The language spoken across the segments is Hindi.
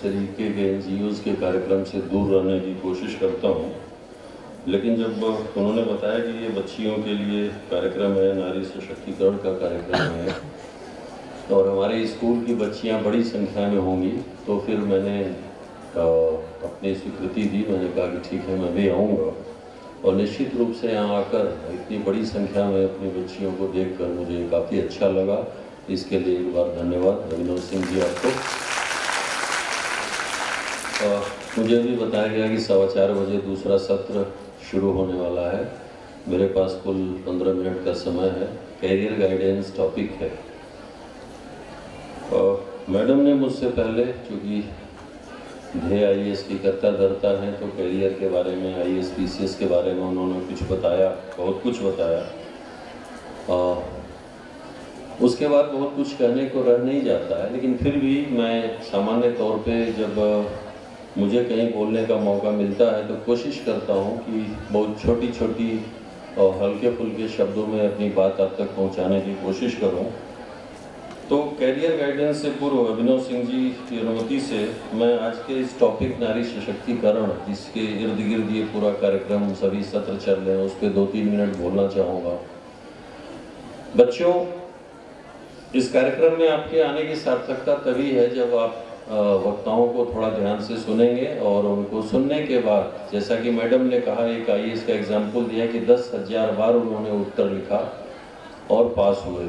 तरीके के NGOs के कार्यक्रम से दूर रहने की कोशिश करता हूँ, लेकिन जब उन्होंने बताया कि ये बच्चियों के लिए कार्यक्रम है, नारी सशक्तिकरण का कार्यक्रम है और हमारे स्कूल की बच्चियाँ बड़ी संख्या में होंगी, तो फिर मैंने अपनी स्वीकृति दी। मैंने कहा कि ठीक है, मैं भी आऊँगा और निश्चित रूप से यहाँ आकर इतनी बड़ी संख्या में अपनी बच्चियों को देखकर मुझे काफ़ी अच्छा लगा। इसके लिए एक बार धन्यवाद अभिनव सिंह जी आपको। मुझे भी बताया गया कि 4:15 बजे दूसरा सत्र शुरू होने वाला है। मेरे पास कुल 15 मिनट का समय है। कैरियर गाइडेंस टॉपिक है। मैडम ने मुझसे पहले, चूँकि ध्येय IAS की कर्ता धर्ता हैं, तो कैरियर के बारे में, IAS PCS के बारे में उन्होंने कुछ बताया, बहुत कुछ बताया। उसके बाद बहुत कुछ कहने को रह नहीं जाता है, लेकिन फिर भी मैं सामान्य तौर पे जब मुझे कहीं बोलने का मौका मिलता है तो कोशिश करता हूँ कि बहुत छोटी छोटी और हल्के फुल्के शब्दों में अपनी बात आप तक पहुँचाने की कोशिश करूँ। तो कैरियर गाइडेंस से पूर्व अभिनव सिंह जी की अनुमति से मैं आज के इस टॉपिक नारी सशक्तिकरण, जिसके इर्द गिर्द ये पूरा कार्यक्रम, सभी सत्र चल रहे हैं, उस पर 2-3 मिनट बोलना चाहूँगा। बच्चों, इस कार्यक्रम में आपके आने की सार्थकता तभी है जब आप वक्ताओं को थोड़ा ध्यान से सुनेंगे और उनको सुनने के बाद, जैसा कि मैडम ने कहा, एक IAS का एग्जाम्पल दिया कि 10,000 बार उन्होंने उत्तर लिखा और पास हुए।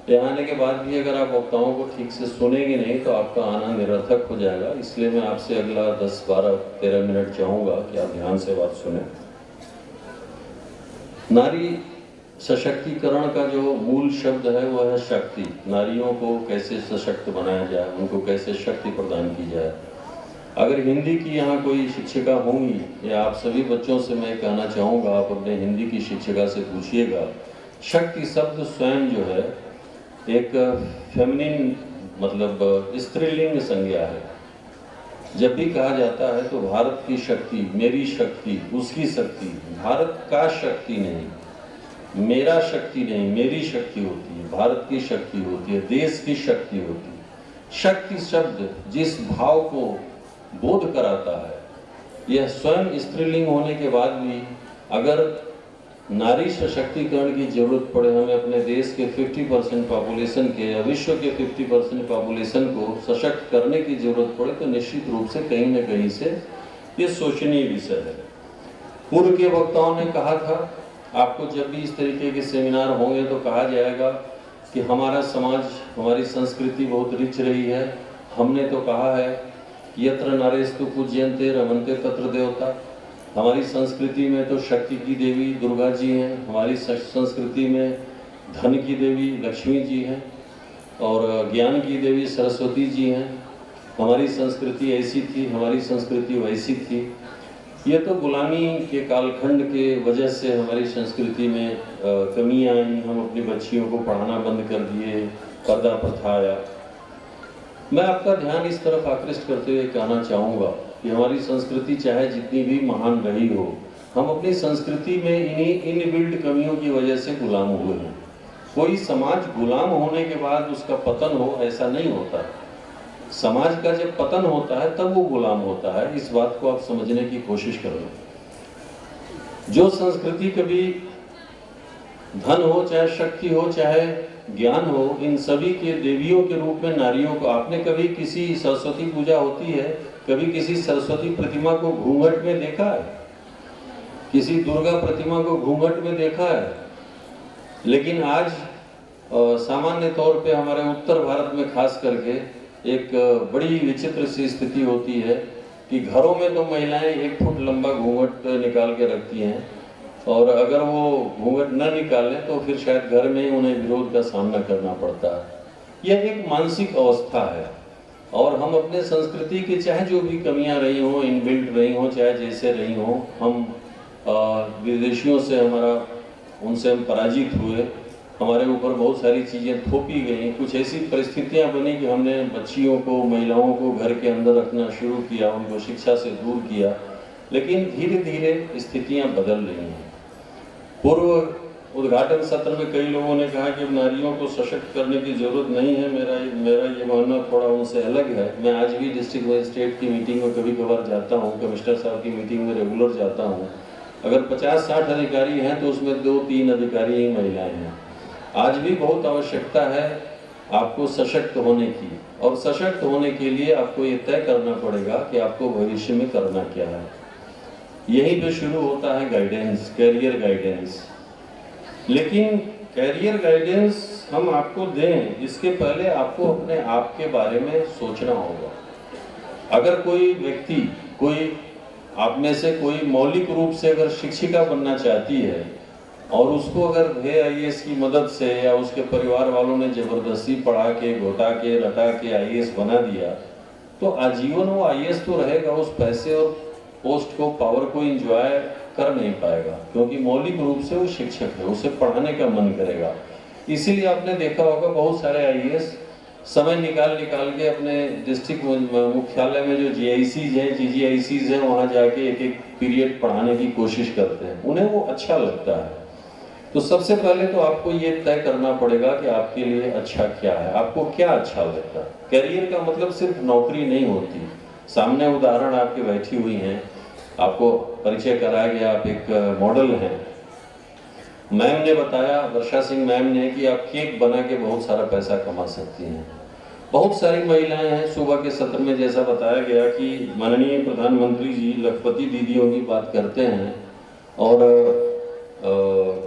यहाँ आने के बाद भी अगर आप वक्ताओं को ठीक से सुनेंगे नहीं तो आपका आना निरर्थक हो जाएगा। इसलिए मैं आपसे अगला 10, 12, 13 मिनट चाहूँगा कि आप ध्यान से बात सुने। नारी सशक्तिकरण का जो मूल शब्द है वो है शक्ति। नारियों को कैसे सशक्त बनाया जाए, उनको कैसे शक्ति प्रदान की जाए। अगर हिंदी की यहाँ कोई शिक्षिका होंगी, या आप सभी बच्चों से मैं कहना चाहूँगा, आप अपने हिंदी की शिक्षिका से पूछिएगा, शक्ति शब्द स्वयं जो है एक फेमिनिन, मतलब स्त्रीलिंग संज्ञा है। जब भी कहा जाता है तो भारत की शक्ति, मेरी शक्ति, उसकी शक्ति, भारत का शक्ति नहीं, मेरा शक्ति नहीं, मेरी शक्ति होती है, भारत की शक्ति होती है, देश की शक्ति होती है। शक्ति शब्द जिस भाव को बोध कराता है, यह स्वयं स्त्रीलिंग होने के बाद भी अगर नारी सशक्तिकरण की जरूरत पड़े, हमें अपने देश के 50% पॉपुलेशन के या विश्व के 50% पॉपुलेशन को सशक्त करने की जरूरत पड़े, तो निश्चित रूप से कहीं न कहीं से ये सोचनीय विषय है। पूर्व के वक्ताओं ने कहा था, आपको जब भी इस तरीके के सेमिनार होंगे तो कहा जाएगा कि हमारा समाज, हमारी संस्कृति बहुत रिच रही है। हमने तो कहा है यत्र नारेस्तु पूज्यन्ते रमन्ते तत्र देवता। हमारी संस्कृति में तो शक्ति की देवी दुर्गा जी हैं, हमारी संस्कृति में धन की देवी लक्ष्मी जी हैं और ज्ञान की देवी सरस्वती जी हैं। हमारी संस्कृति ऐसी थी, हमारी संस्कृति वैसी थी। ये तो गुलामी के कालखंड के वजह से हमारी संस्कृति में कमियां आई। हम अपनी बच्चियों को पढ़ाना बंद कर दिए, पर्दा प्रथा आया। मैं आपका ध्यान इस तरफ आकृष्ट करते हुए कहना चाहूँगा कि हमारी संस्कृति चाहे जितनी भी महान रही हो, हम अपनी संस्कृति में इन्हीं इनबिल्ट कमियों की वजह से गुलाम हुए हैं। कोई समाज गुलाम होने के बाद उसका पतन हो, ऐसा नहीं होता। समाज का जब पतन होता है तब वो गुलाम होता है। इस बात को आप समझने की कोशिश करो। जो संस्कृति कभी धन हो, चाहे शक्ति हो, चाहे ज्ञान हो, इन सभी के देवियों के रूप में नारियों को, आपने कभी किसी सरस्वती पूजा होती है, कभी किसी सरस्वती प्रतिमा को घूंघट में देखा है? किसी दुर्गा प्रतिमा को घूंघट में देखा है? लेकिन आज सामान्य तौर पे हमारे उत्तर भारत में खास करके एक बड़ी विचित्र सी स्थिति होती है कि घरों में तो महिलाएं 1 फुट लंबा घूंघट निकाल के रखती हैं, और अगर वो घूंघट न निकालें तो फिर शायद घर में ही उन्हें विरोध का सामना करना पड़ता है। यह एक मानसिक अवस्था है और हम अपने संस्कृति की चाहे जो भी कमियां रही हों, इनबिल्ट रही हों, चाहे जैसे रही हों, हम विदेशियों से उनसे हम पराजित हुए, हमारे ऊपर बहुत सारी चीज़ें थोपी गई, कुछ ऐसी परिस्थितियां बनी कि हमने बच्चियों को, महिलाओं को घर के अंदर रखना शुरू किया, उनको शिक्षा से दूर किया। लेकिन धीरे धीरे स्थितियां बदल रही हैं। पूर्व उद्घाटन सत्र में कई लोगों ने कहा कि अब नारियों को सशक्त करने की जरूरत नहीं है। मेरा ये मानना थोड़ा उनसे अलग है। मैं आज भी डिस्ट्रिक्ट मजिस्ट्रेट की मीटिंग में कभी कभार जाता हूँ, कमिश्नर साहब की मीटिंग में रेगुलर जाता हूँ। अगर 50-60 अधिकारी हैं तो उसमें 2-3 अधिकारी ही महिलाएं हैं। आज भी बहुत आवश्यकता है आपको सशक्त होने की, और सशक्त होने के लिए आपको ये तय करना पड़ेगा कि आपको भविष्य में करना क्या है। यहीं पे शुरू होता है गाइडेंस, कैरियर गाइडेंस। लेकिन कैरियर गाइडेंस हम आपको दें, इसके पहले आपको अपने आप के बारे में सोचना होगा। अगर कोई व्यक्ति, कोई आप में से कोई मौलिक रूप से अगर शिक्षिका बनना चाहती है और उसको अगर AIAS की मदद से या उसके परिवार वालों ने जबरदस्ती पढ़ा के, घोटा के, रटा के IAS बना दिया, तो आजीवन वो IAS तो रहेगा, उस पैसे और पोस्ट को, पावर को एंजॉय कर नहीं पाएगा, क्योंकि मौलिक रूप से वो शिक्षक है, उसे पढ़ाने का मन करेगा। इसीलिए आपने देखा होगा बहुत सारे IAS समय निकाल के अपने डिस्ट्रिक्ट मुख्यालय में जो GICs हैं, GGICs हैं, वहाँ जाके एक एक पीरियड पढ़ाने की कोशिश करते हैं। उन्हें वो अच्छा लगता है। तो सबसे पहले तो आपको ये तय करना पड़ेगा कि आपके लिए अच्छा क्या है, आपको क्या अच्छा लगता है। करियर का मतलब सिर्फ नौकरी नहीं होती। सामने उदाहरण आपके बैठी हुई हैं, आपको परिचय कराया गया, आप एक मॉडल हैं। मैम ने बताया, वर्षा सिंह मैम ने, कि आप केक बना के बहुत सारा पैसा कमा सकती हैं। बहुत सारी महिलाएं हैं। सुबह के सत्र में जैसा बताया गया कि माननीय प्रधानमंत्री जी लखपति दीदियों की बात करते हैं, और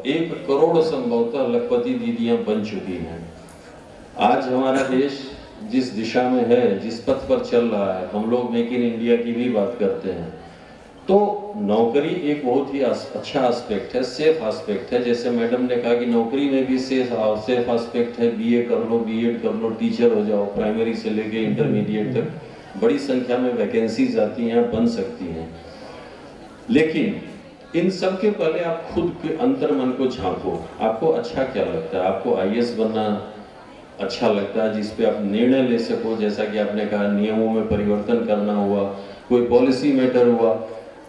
1 करोड़ संभवतः लखपति दीदियां बन चुकी हैं। आज हमारा देश जिस दिशा में है, जिस पथ पर चल रहा है, हम लोग मेक इन इंडिया की भी बात करते हैं, तो नौकरी एक बहुत ही अच्छा एस्पेक्ट है, सेफ एस्पेक्ट है। जैसे मैडम ने कहा कि नौकरी में भी सेफ एस्पेक्ट है। BA कर लो, B.Ed कर लो, टीचर हो जाओ, प्राइमरी से लेके इंटरमीडिएट तक बड़ी संख्या में वैकेंसीज आती हैं, बन सकती हैं। लेकिन इन सब के पहले आप खुद के अंतर मन को झांको, आपको अच्छा क्या लगता है। आपको IAS बनना अच्छा लगता है, जिसपे आप निर्णय ले सको, जैसा कि आपने कहा नियमों में परिवर्तन करना हुआ, कोई पॉलिसी मैटर हुआ।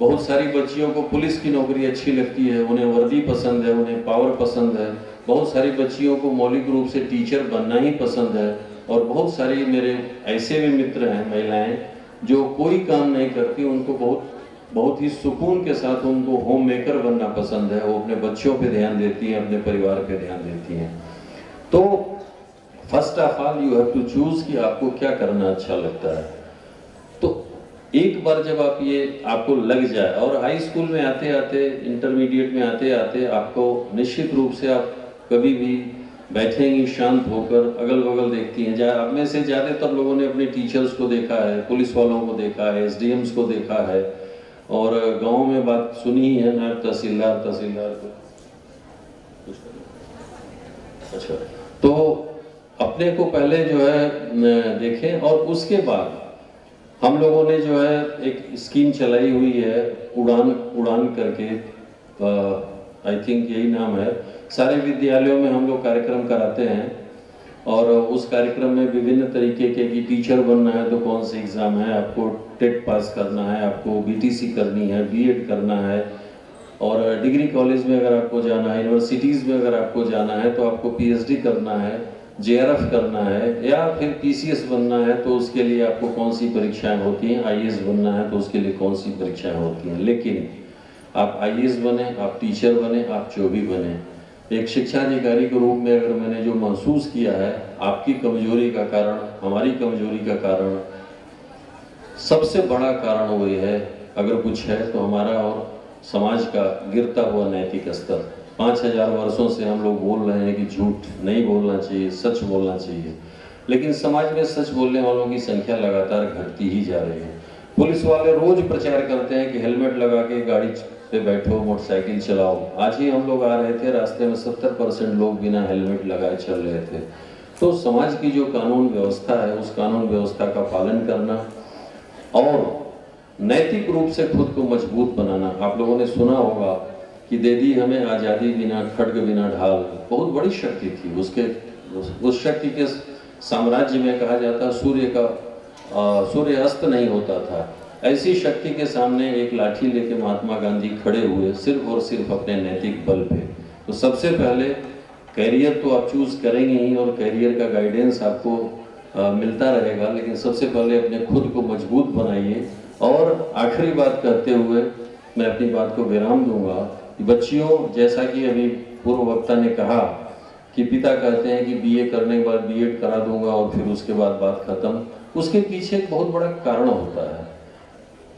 बहुत सारी बच्चियों को पुलिस की नौकरी अच्छी लगती है, उन्हें वर्दी पसंद है, उन्हें पावर पसंद है। बहुत सारी बच्चियों को मौलिक रूप से टीचर बनना ही पसंद है। और बहुत सारी मेरे ऐसे भी मित्र हैं, महिलाएं, जो कोई काम नहीं करती, उनको बहुत ही सुकून के साथ उनको होम मेकर बनना पसंद है। वो अपने बच्चों पे ध्यान देती हैं, अपने परिवार पे ध्यान देती हैं। तो first of all you have to choose कि आपको क्या करना अच्छा लगता है। तो एक बार जब आप ये आपको लग जाए, और हाई स्कूल में आते आते, इंटरमीडिएट में आते आते आपको निश्चित रूप से आप कभी भी बैठेंगी शांत होकर, अगल बगल देखती हैं। आप में से ज़्यादातर लोगों ने अपने टीचर्स को देखा है, पुलिस वालों को देखा है, SDMs को देखा है, और गांव में बात सुनी ही है, नायब तहसीलदार को। अच्छा, तो अपने को पहले जो है देखें, और उसके बाद हम लोगों ने जो है एक स्कीम चलाई हुई है, उड़ान करके, आई थिंक यही नाम है। सारे विद्यालयों में हम लोग कार्यक्रम कराते हैं, और उस कार्यक्रम में विभिन्न तरीके के कि टीचर बनना है तो कौन से एग्ज़ाम है, आपको टेट पास करना है, आपको BTC करनी है, B.Ed करना है, और डिग्री कॉलेज में अगर आपको जाना है, यूनिवर्सिटीज़ में अगर आपको जाना है तो आपको PhD करना है, JRF करना है, या फिर PCS बनना है तो उसके लिए आपको कौन सी परीक्षाएं होती हैं, IAS बनना है तो उसके लिए कौन सी परीक्षाएं होती हैं। लेकिन आप IAS बने, आप टीचर बने, आप जो भी बने, एक शिक्षा अधिकारी के रूप में अगर मैंने जो महसूस किया है, आपकी कमजोरी का कारण, हमारी कमजोरी का कारण, सबसे बड़ा कारण वो ये है, अगर कुछ है तो हमारा और समाज का गिरता हुआ नैतिक स्तर। 5000 वर्षों से हम लोग बोल रहे हैं कि झूठ नहीं बोलना चाहिए, सच बोलना चाहिए, लेकिन समाज में सच बोलने वालों की संख्या लगातार घटती ही जा रही है। पुलिस वाले रोज प्रचार करते हैं कि हेलमेट लगा के गाड़ी पे बैठो, मोटरसाइकिल चलाओ। आज ही हम लोग आ रहे थे, रास्ते में 70% लोग बिना हेलमेट लगाए चल रहे थे। तो समाज की जो कानून व्यवस्था है, उस कानून व्यवस्था का पालन करना और नैतिक रूप से खुद को मजबूत बनाना। आप लोगों ने सुना होगा कि दे दी हमें आज़ादी बिना खड्ग बिना ढाल, बहुत बड़ी शक्ति थी। उस शक्ति के साम्राज्य में कहा जाता सूर्य अस्त नहीं होता था। ऐसी शक्ति के सामने एक लाठी लेके महात्मा गांधी खड़े हुए, सिर्फ और सिर्फ अपने नैतिक बल पे। तो सबसे पहले कैरियर तो आप चूज करेंगे ही और कैरियर का गाइडेंस आपको मिलता रहेगा, लेकिन सबसे पहले अपने खुद को मजबूत बनाइए। और आखिरी बात कहते हुए मैं अपनी बात को विराम दूंगा कि बच्चियों, जैसा कि अभी पूर्व वक्ता ने कहा कि पिता कहते हैं कि बीए करने के बाद बीएड करा दूंगा और फिर उसके बाद बात खत्म, उसके पीछे एक बहुत बड़ा कारण होता है।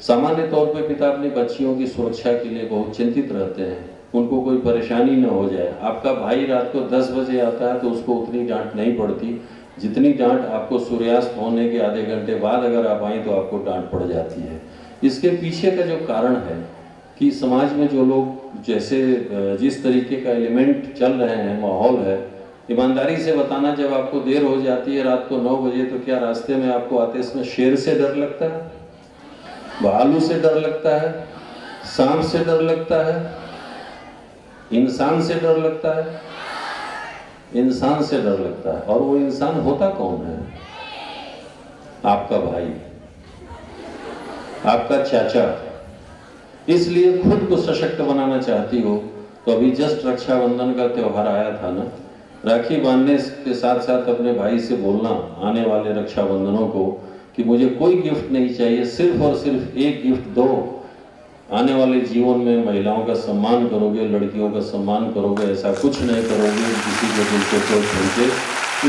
सामान्य तौर पे पिता अपनी बच्चियों की सुरक्षा के लिए बहुत चिंतित रहते हैं, उनको कोई परेशानी न हो जाए। आपका भाई रात को 10 बजे आता है तो उसको उतनी डांट नहीं पड़ती जितनी डांट आपको सूर्यास्त होने के आधे घंटे बाद अगर आप आए तो आपको डांट पड़ जाती है। इसके पीछे का जो कारण है कि समाज में जो लोग जैसे जिस तरीके का एलिमेंट चल रहे हैं, माहौल है, ईमानदारी से बताना, जब आपको देर हो जाती है रात को 9 बजे तो क्या रास्ते में आपको आते इसमें शेर से डर लगता है, भालू से डर लगता है, सांप से डर लगता है, इंसान से डर लगता है? इंसान से डर लगता है। और वो इंसान होता कौन है? आपका भाई, आपका चाचा। इसलिए खुद को सशक्त बनाना चाहती हो तो अभी जस्ट रक्षाबंधन का त्योहार आया था ना, राखी बांधने के साथ साथ अपने भाई से बोलना आने वाले रक्षाबंधनों को कि मुझे कोई गिफ्ट नहीं चाहिए, सिर्फ और सिर्फ एक गिफ्ट दो। आने वाले जीवन में महिलाओं का सम्मान करोगे, लड़कियों का सम्मान करोगे, ऐसा कुछ नहीं करोगे किसी के दिल को चोट पहुंचे।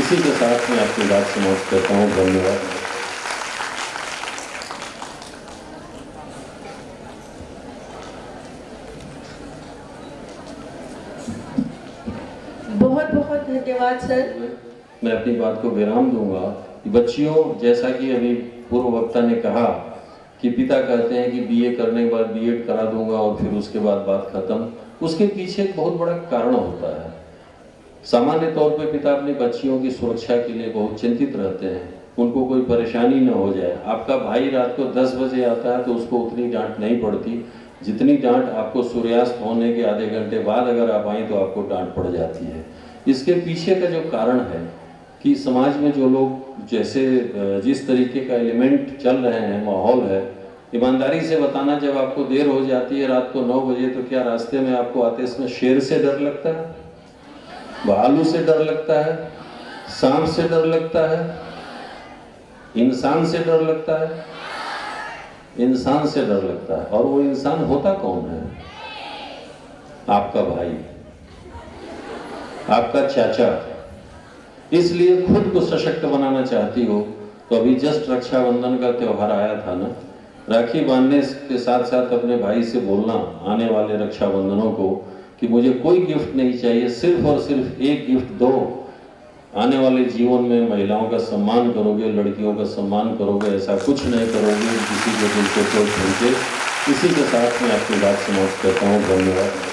इसी के साथ मैं आपकी बात समाप्त करता हूँ। धन्यवाद। बहुत बहुत धन्यवाद सर। मैं अपनी बात को विराम दूंगा कि बच्चियों, जैसा कि अभी पूर्व वक्ता ने कहा कि पिता कहते हैं कि बीए करने के बाद बीएड करा दूंगा और फिर उसके बाद बात खत्म, उसके पीछे एक बहुत बड़ा कारण होता है। सामान्य तौर पे पिता अपनी बच्चियों की सुरक्षा के लिए बहुत चिंतित रहते हैं, उनको कोई परेशानी न हो जाए। आपका भाई रात को 10 बजे आता है तो उसको उतनी डांट नहीं पड़ती जितनी डांट आपको सूर्यास्त होने के आधे घंटे बाद अगर आप आए तो आपको डांट पड़ जाती है। इसके पीछे का जो कारण है कि समाज में जो लोग जैसे जिस तरीके का एलिमेंट चल रहे हैं, माहौल है, ईमानदारी से बताना, जब आपको देर हो जाती है रात को 9 बजे तो क्या रास्ते में आपको आते इसमें शेर से डर लगता है, भालू से डर लगता है, सांप से डर लगता है, इंसान से डर लगता है? इंसान से डर लगता है। और वो इंसान होता कौन है? आपका भाई, आपका चाचा। इसलिए खुद को सशक्त बनाना चाहती हो तो अभी जस्ट रक्षाबंधन का त्योहार आया था ना, राखी बांधने के साथ साथ अपने भाई से बोलना आने वाले रक्षाबंधनों को कि मुझे कोई गिफ्ट नहीं चाहिए, सिर्फ और सिर्फ एक गिफ्ट दो। आने वाले जीवन में महिलाओं का सम्मान करोगे, लड़कियों का सम्मान करोगे, ऐसा कुछ नहीं करोगे किसी के दिल को चोट पहुंचे। इसी के साथ मैं आपकी बात समाप्त करता हूँ। धन्यवाद।